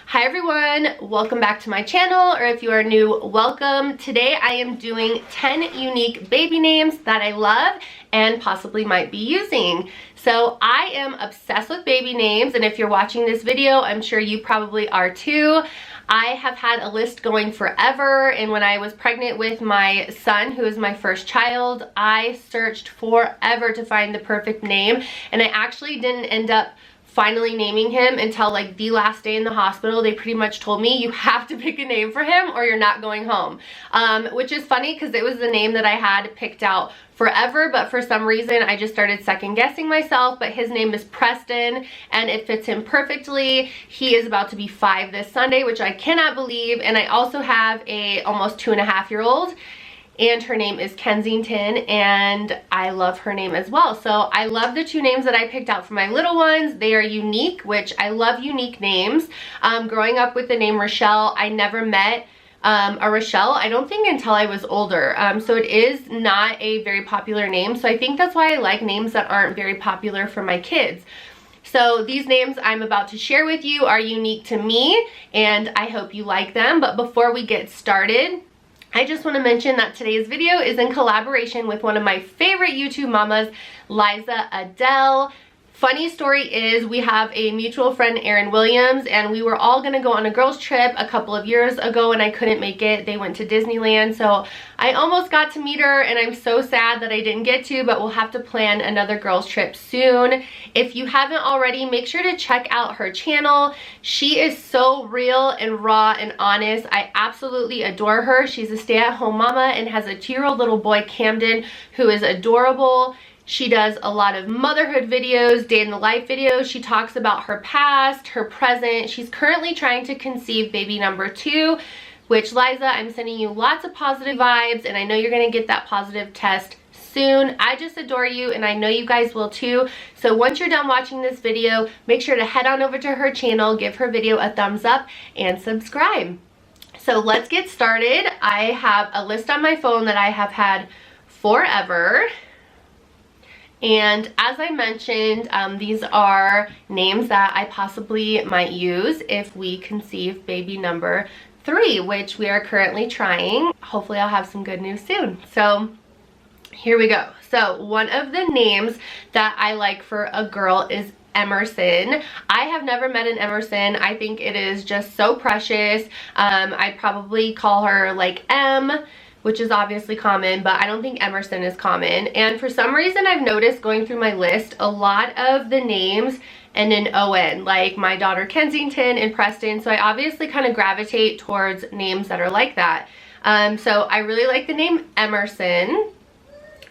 Hi everyone, welcome back to my channel, or if you are new, welcome. Today I am doing 10 unique baby names that I love and possibly might be using. So I am obsessed with baby names, and if you're watching this video, I'm sure you probably are too. I have had a list going forever, and when I was pregnant with my son, who is my first child, I searched forever to find the perfect name, and I actually didn't end up finally naming him until like the last day in the hospital. They pretty much told me you have to pick a name for him or you're not going home, which is funny because it was the name that I had picked out forever, but for some reason I just started second guessing myself. But his name is Preston and it fits him perfectly. He is about to be 5 this Sunday, which I cannot believe. And I also have a almost 2.5-year-old, and her name is Kensington, and I love her name as well. So I love the 2 names that I picked out for my little ones. They are unique, which I love unique names. Growing up with the name Rashelle, I never met a Rashelle, I don't think, until I was older. So it is not a very popular name. So I think that's why I like names that aren't very popular for my kids. So these names I'm about to share with you are unique to me, and I hope you like them. But before we get started, I just want to mention that today's video is in collaboration with one of my favorite YouTube mamas, Elle. Funny story is we have a mutual friend, Erin Williams, and we were all gonna go on a girls trip a couple of years ago and I couldn't make it. They went to Disneyland, so I almost got to meet her and I'm so sad that I didn't get to, but we'll have to plan another girls trip soon. If you haven't already, make sure to check out her channel. She is so real and raw and honest. I absolutely adore her. She's a stay-at-home mama and has a 2-year-old little boy, Camden, who is adorable. She does a lot of motherhood videos, day in the life videos. She talks about her past, her present. She's currently trying to conceive baby number 2, which, Liza, I'm sending you lots of positive vibes, and I know you're gonna get that positive test soon. I just adore you, and I know you guys will too. So once you're done watching this video, make sure to head on over to her channel, give her video a thumbs up, and subscribe. So let's get started. I have a list on my phone that I have had forever. And as I mentioned, these are names that I possibly might use if we conceive baby number 3, which we are currently trying. Hopefully I'll have some good news soon. So here we go. So one of the names that I like for a girl is Emerson. I have never met an Emerson. I think it is just so precious. I'd probably call her like M, which is obviously common, but I don't think Emerson is common. And for some reason, I've noticed going through my list, a lot of the names end in O-N, like my daughter Kensington and Preston. So I obviously kind of gravitate towards names that are like that. So I really like the name Emerson.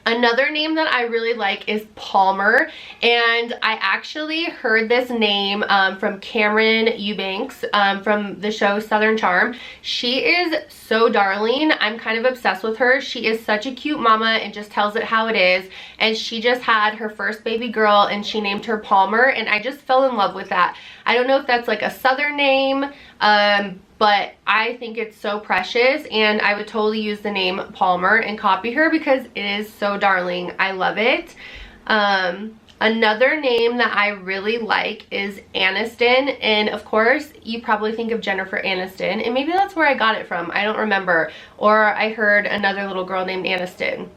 Another name that I really like is Palmer, and I actually heard this name from Cameron Eubanks from the show Southern Charm. She is so darling. I'm kind of obsessed with her. She is such a cute mama and just tells it how it is, and she just had her first baby girl and she named her Palmer, and I just fell in love with that. I don't know if that's like a Southern name, but I think it's so precious, and I would totally use the name Palmer and copy her because it is so darling. I love it. Another name that I really like is Aniston, and of course you probably think of Jennifer Aniston, and maybe that's where I got it from. I don't remember. Or I heard another little girl named Aniston.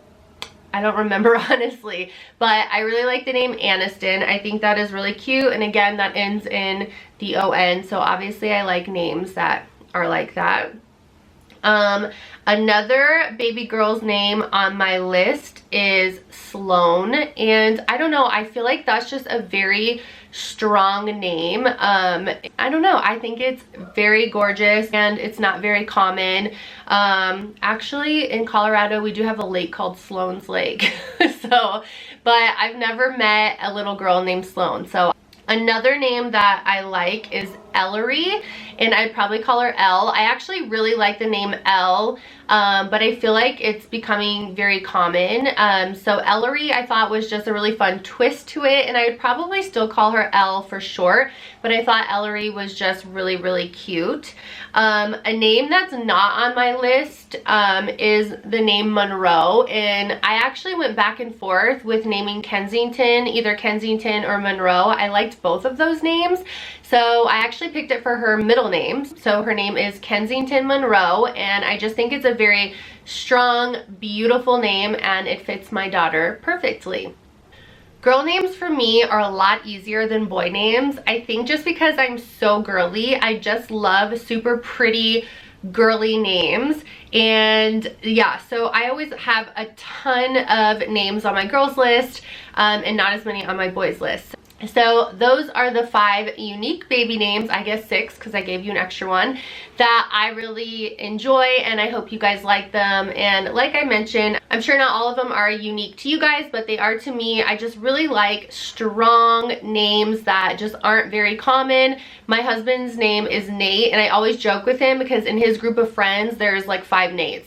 I don't remember honestly, but I really like the name Aniston. I think that is really cute, and again, that ends in the O-N, so obviously I like names that are like that. Another baby girl's name on my list is Sloan, and I don't know, I feel like that's just a very strong name. I don't know, I think it's very gorgeous and it's not very common. Actually in Colorado we do have a lake called Sloan's Lake. So, but I've never met a little girl named Sloan. So another name that I like is Ellery, and I'd probably call her Elle. I actually really like the name Elle, but I feel like it's becoming very common. So Ellery I thought was just a really fun twist to it, and I would probably still call her Elle for short, but I thought Ellery was just really, really cute. A name that's not on my list is the name Monroe, and I actually went back and forth with naming Kensington, either Kensington or Monroe. I liked both of those names. So I actually picked it for her middle name. So her name is Kensington Monroe, and I just think it's a very strong, beautiful name, and it fits my daughter perfectly. Girl names for me are a lot easier than boy names. I think just because I'm so girly, I just love super pretty, girly names. And yeah, so I always have a ton of names on my girls list and not as many on my boys list. So those are the 5 unique baby names, I guess 6 because I gave you an extra one, that I really enjoy, and I hope you guys like them. And like I mentioned, I'm sure not all of them are unique to you guys, but they are to me. I just really like strong names that just aren't very common. My husband's name is Nate, and I always joke with him because in his group of friends there's like 5 Nates.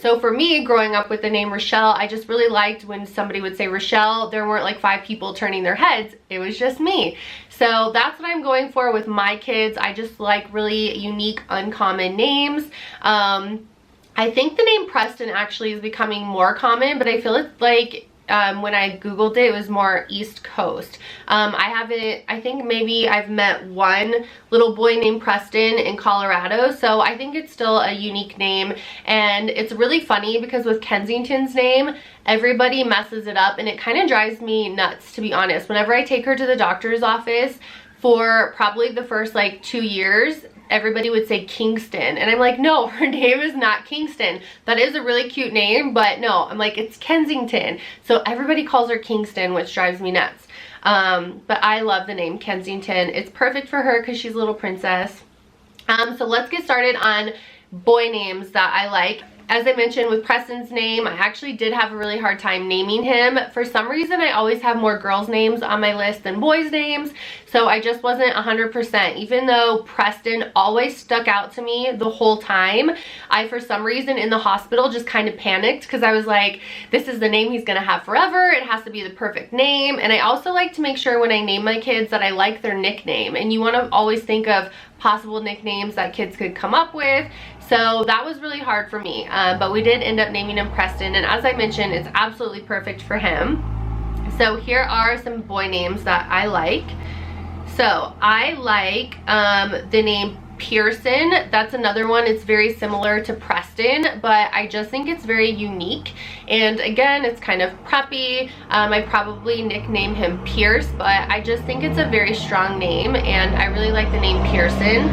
So for me, growing up with the name Rashelle, I just really liked when somebody would say Rashelle, there weren't like 5 people turning their heads. It was just me. So that's what I'm going for with my kids. I just like really unique, uncommon names. I think the name Preston actually is becoming more common, but I feel like when I googled it, it was more East Coast. I think maybe I've met one little boy named Preston in Colorado, so I think it's still a unique name. And it's really funny because with Kensington's name, everybody messes it up, and it kind of drives me nuts, to be honest. Whenever I take her to the doctor's office, for probably the first like 2 years, everybody would say Kingston, and I'm like, no, her name is not Kingston. That is a really cute name, but no, I'm like, it's Kensington. So everybody calls her Kingston, which drives me nuts. But I love the name Kensington. It's perfect for her because she's a little princess. So let's get started on boy names that I like. As I mentioned with Preston's name, I actually did have a really hard time naming him. For some reason, I always have more girls' names on my list than boys' names, so I just wasn't 100%. Even though Preston always stuck out to me the whole time, I, for some reason, in the hospital just kind of panicked because I was like, this is the name he's gonna have forever. It has to be the perfect name. And I also like to make sure when I name my kids that I like their nickname. And you want to always think of possible nicknames that kids could come up with. So that was really hard for me, but we did end up naming him Preston, and as I mentioned, it's absolutely perfect for him. So here are some boy names that I like. So I like the name Pearson. That's another one. It's very similar to Preston, but I just think it's very unique. And again, it's kind of preppy. I probably nickname him Pierce, but I just think it's a very strong name, and I really like the name Pearson.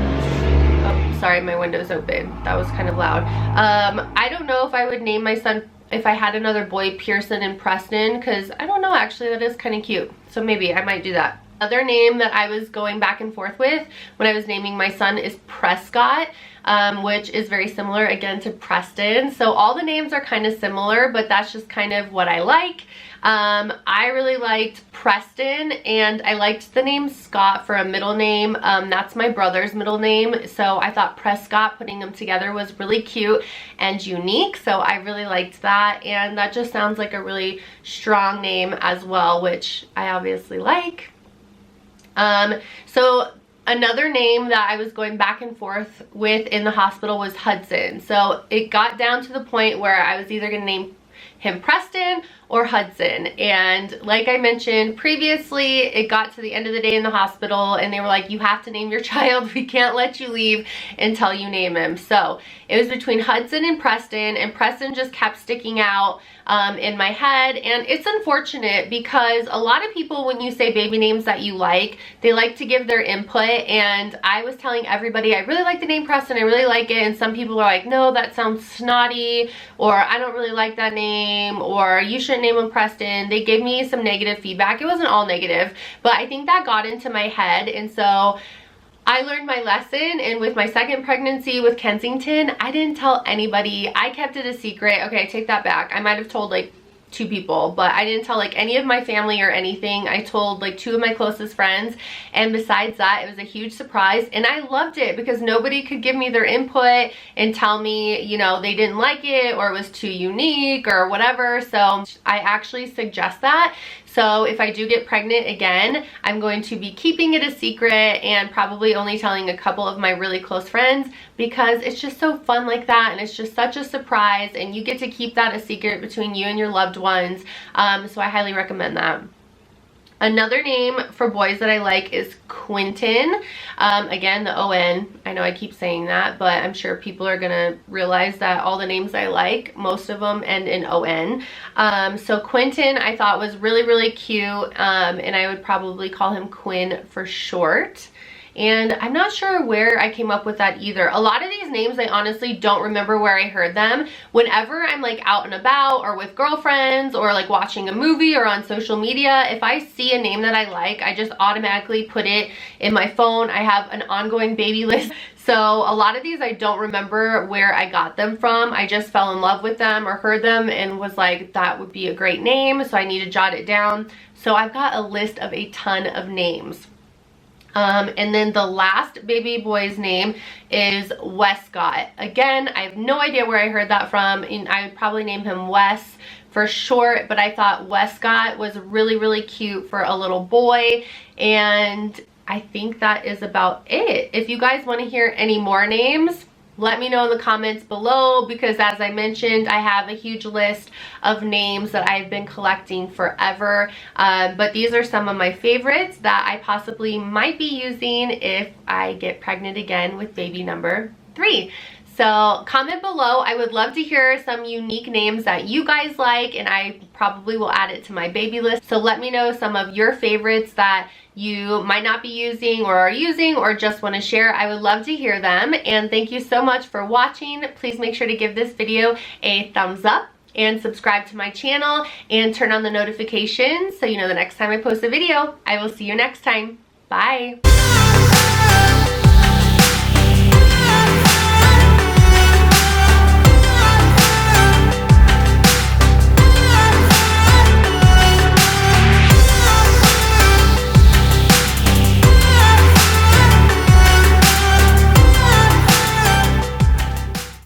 Oh, sorry, my window's open. That was kind of loud. I don't know if I would name my son, if I had another boy, Pearson and Preston, because I don't know, actually, that is kind of cute. So maybe I might do that. Other name that I was going back and forth with when I was naming my son is Prescott, which is very similar again to Preston. So all the names are kind of similar, but that's just kind of what I like. I really liked Preston, and I liked the name Scott for a middle name. That's my brother's middle name, so I thought Prescott, putting them together, was really cute and unique, so I really liked that. And that just sounds like a really strong name as well, which I obviously like. So another name that I was going back and forth with in the hospital was Hudson. So it got down to the point where I was either going to name him Preston or Hudson. And like I mentioned previously, it got to the end of the day in the hospital, and they were like, you have to name your child. We can't let you leave until you name him. So it was between Hudson and Preston just kept sticking out in my head. And it's unfortunate because a lot of people, when you say baby names that you like, they like to give their input. And I was telling everybody, I really like the name Preston, I really like it. And some people are like, no, that sounds snotty, or I don't really like that name, or you shouldn't name him Preston. They gave me some negative feedback. It wasn't all negative, but I think that got into my head. And so I learned my lesson, and with my second pregnancy with Kensington, I didn't tell anybody. I kept it a secret. Okay, I take that back. I might have told like 2 people, but I didn't tell like any of my family or anything. I told like 2 of my closest friends, and besides that, it was a huge surprise, and I loved it because nobody could give me their input and tell me, you know, they didn't like it or it was too unique or whatever. So I actually suggest that. So if I do get pregnant again, I'm going to be keeping it a secret and probably only telling a couple of my really close friends, because it's just so fun like that, and it's just such a surprise, and you get to keep that a secret between you and your loved ones. So I highly recommend that. Another name for boys that I like is Quentin. Again, the O-N. I know I keep saying that, but I'm sure people are gonna realize that all the names I like, most of them end in O-N. So Quentin I thought was really, really cute, and I would probably call him Quinn for short. And I'm not sure where I came up with that either. A lot of these names, I honestly don't remember where I heard them. Whenever I'm like out and about or with girlfriends or like watching a movie or on social media, if I see a name that I like, I just automatically put it in my phone. I have an ongoing baby list. So a lot of these I don't remember where I got them from. I just fell in love with them or heard them and was like, that would be a great name. So I need to jot it down. So I've got a list of a ton of names. And then the last baby boy's name is Westcott. Again, I have no idea where I heard that from, and I would probably name him Wes for short, but I thought Westcott was really, really cute for a little boy, and I think that is about it. If you guys want to hear any more names, let me know in the comments below, because as I mentioned, I have a huge list of names that I've been collecting forever. But these are some of my favorites that I possibly might be using if I get pregnant again with baby number 3. So comment below. I would love to hear some unique names that you guys like, and I probably will add it to my baby list. So let me know some of your favorites that you might not be using or are using or just want to share. I would love to hear them. And thank you so much for watching. Please make sure to give this video a thumbs up and subscribe to my channel and turn on the notifications so you know the next time I post a video. I will see you next time. Bye.